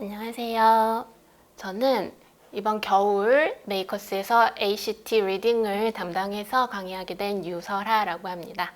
안녕하세요. 저는 이번 겨울 메이커스에서 ACT 리딩을 담당해서 강의하게 된 유설아라고 합니다.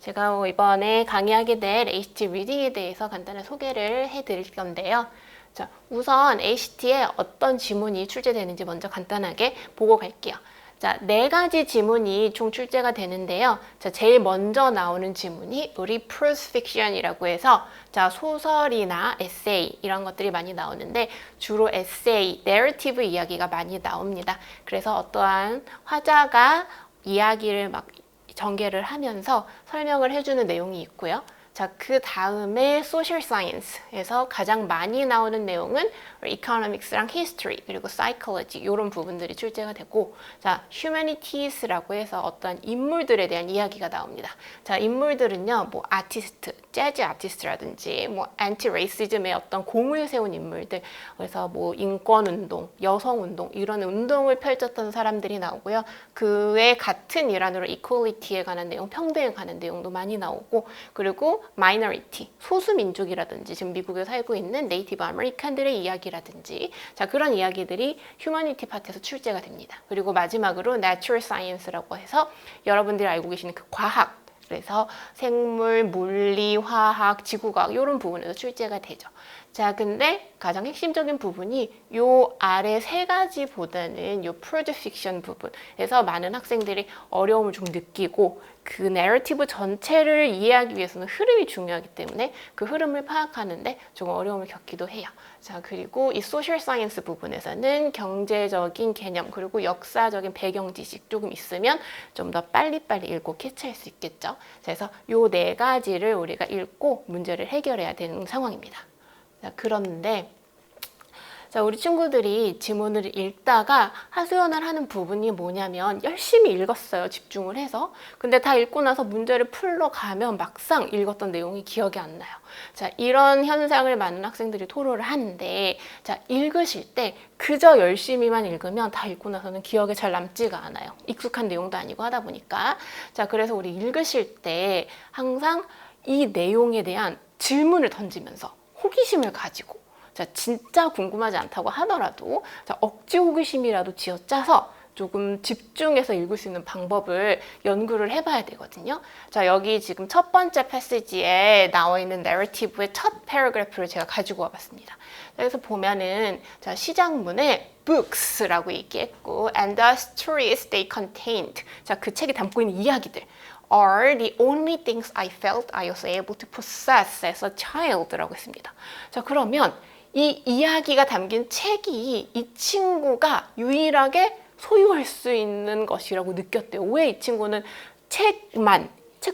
제가 이번에 강의하게 될 ACT 리딩에 대해서 간단한 소개를 해드릴 건데요. 자, 우선 ACT에 어떤 지문이 출제되는지 먼저 간단하게 보고 갈게요. 자, 4가지 지문이 총 출제가 되는데요. 자, 제일 먼저 나오는 지문이 우리 prose fiction이라고 해서 자, 소설이나 에세이 이런 것들이 많이 나오는데 주로 에세이, 내러티브 이야기가 많이 나옵니다. 그래서 어떠한 화자가 이야기를 막 전개를 하면서 설명을 해주는 내용이 있고요. 자, 그 다음에 social science에서 가장 많이 나오는 내용은 economics랑 history 그리고 psychology 이런 부분들이 출제가 되고, 자, humanities라고 해서 어떤 인물들에 대한 이야기가 나옵니다. 자, 인물들은요, 뭐 아티스트, 재즈 아티스트라든지 뭐 안티 레이시즘의 어떤 공을 세운 인물들, 그래서 뭐 인권 운동, 여성 운동 이런 운동을 펼쳤던 사람들이 나오고요. 그에 같은 일환으로 equality에 관한 내용, 평등에 관한 내용도 많이 나오고, 그리고 마이너리티, 소수민족이라든지 지금 미국에 살고 있는 네이티브 아메리칸들의 이야기라든지 자, 그런 이야기들이 휴머니티 파트에서 출제가 됩니다. 그리고 마지막으로 내추럴 사이언스라고 해서 여러분들이 알고 계시는 그 과학, 그래서 생물, 물리, 화학, 지구과학 이런 부분에서 출제가 되죠. 자, 근데 가장 핵심적인 부분이 요 아래 3가지보다는 요 프로제 픽션 부분에서 많은 학생들이 어려움을 좀 느끼고, 그 내러티브 전체를 이해하기 위해서는 흐름이 중요하기 때문에 그 흐름을 파악하는데 조금 어려움을 겪기도 해요. 자, 그리고 이 소셜 사이언스 부분에서는 경제적인 개념 그리고 역사적인 배경 지식 조금 있으면 좀 더 빨리빨리 읽고 캐치할 수 있겠죠. 그래서 요 4가지를 우리가 읽고 문제를 해결해야 되는 상황입니다. 자, 그런데 자, 우리 친구들이 지문을 읽다가 하소연을 하는 부분이 뭐냐면 열심히 읽었어요. 집중을 해서. 근데 다 읽고 나서 문제를 풀러 가면 막상 읽었던 내용이 기억이 안 나요. 자, 이런 현상을 많은 학생들이 토로를 하는데, 자, 읽으실 때 그저 열심히만 읽으면 다 읽고 나서는 기억에 잘 남지가 않아요. 익숙한 내용도 아니고 하다 보니까. 자, 그래서 우리 읽으실 때 항상 이 내용에 대한 질문을 던지면서 호기심을 가지고, 자, 진짜 궁금하지 않다고 하더라도 자, 억지 호기심이라도 쥐어짜서 조금 집중해서 읽을 수 있는 방법을 연구를 해봐야 되거든요. 자, 여기 지금 첫 번째 패시지에 나와 있는 내러티브의 첫 패러그래프를 제가 가지고 와봤습니다. 그래서 보면은 자, 시작문에 books라고 얘기했고 and the stories they contained, 자, 그 책이 담고 있는 이야기들 are the only things I felt I was able to possess as a child라고 했습니다. 자, 그러면 이 이야기가 담긴 책이 이 친구가 유일하게 소유할 수 있는 것이라고 느꼈대요. 왜 이 친구는 책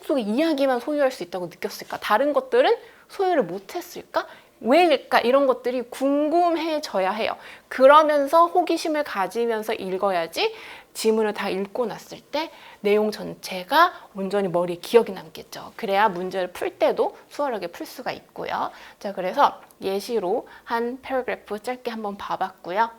속의 이야기만 소유할 수 있다고 느꼈을까? 다른 것들은 소유를 못했을까? 왜일까? 이런 것들이 궁금해져야 해요. 그러면서 호기심을 가지면서 읽어야지 지문을 다 읽고 났을 때 내용 전체가 온전히 머리에 기억이 남겠죠. 그래야 문제를 풀 때도 수월하게 풀 수가 있고요. 자, 그래서 예시로 한 패러그래프 짧게 한번 봐봤고요.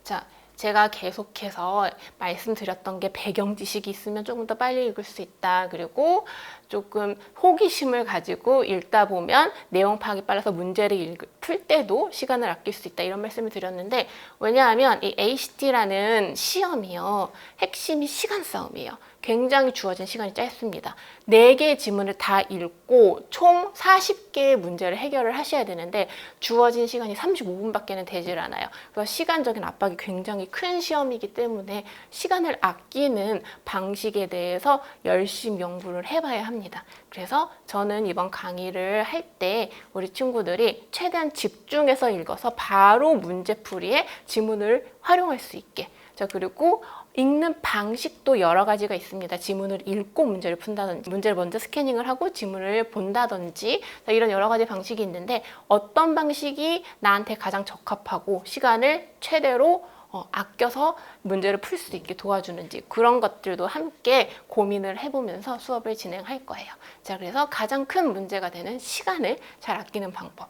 자, 제가 계속해서 말씀드렸던 게 배경 지식이 있으면 조금 더 빨리 읽을 수 있다. 그리고 조금 호기심을 가지고 읽다 보면 내용 파악이 빨라서 문제를 풀 때도 시간을 아낄 수 있다. 이런 말씀을 드렸는데, 왜냐하면 이 ACT라는 시험이요, 핵심이 시간 싸움이에요. 굉장히 주어진 시간이 짧습니다. 4개의 지문을 다 읽고 총 40개의 문제를 해결을 하셔야 되는데 주어진 시간이 35분밖에는 되질 않아요. 그래서 시간적인 압박이 굉장히 큰 시험이기 때문에 시간을 아끼는 방식에 대해서 열심히 연구를 해봐야 합니다. 그래서 저는 이번 강의를 할 때 우리 친구들이 최대한 집중해서 읽어서 바로 문제풀이에 지문을 활용할 수 있게, 자, 그리고 읽는 방식도 여러 가지가 있습니다. 지문을 읽고 문제를 푼다든지, 문제를 먼저 스캐닝을 하고 지문을 본다든지, 이런 여러 가지 방식이 있는데 어떤 방식이 나한테 가장 적합하고 시간을 최대로 아껴서 문제를 풀 수 있게 도와주는지, 그런 것들도 함께 고민을 해보면서 수업을 진행할 거예요. 자, 그래서 가장 큰 문제가 되는 시간을 잘 아끼는 방법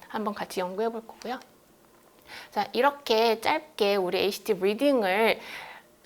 한번 같이 연구해 볼 거고요. 자, 이렇게 짧게 우리 ACT 리딩을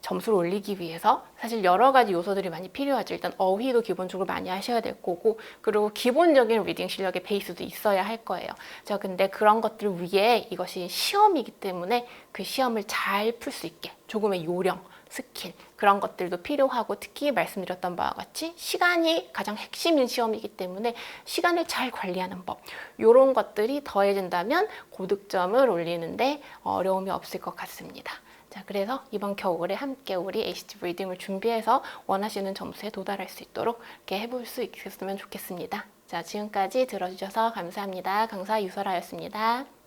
점수를 올리기 위해서 사실 여러 가지 요소들이 많이 필요하죠. 일단 어휘도 기본적으로 많이 하셔야 될 거고, 그리고 기본적인 리딩 실력의 베이스도 있어야 할 거예요. 자, 근데 그런 것들을 위해 이것이 시험이기 때문에 그 시험을 잘 풀 수 있게 조금의 요령, 스킬 그런 것들도 필요하고, 특히 말씀드렸던 바와 같이 시간이 가장 핵심인 시험이기 때문에 시간을 잘 관리하는 법, 이런 것들이 더해진다면 고득점을 올리는데 어려움이 없을 것 같습니다. 자, 그래서 이번 겨울에 함께 우리 ACT 리딩을 준비해서 원하시는 점수에 도달할 수 있도록 이렇게 해볼 수 있었으면 좋겠습니다. 자, 지금까지 들어주셔서 감사합니다. 강사 유설아였습니다.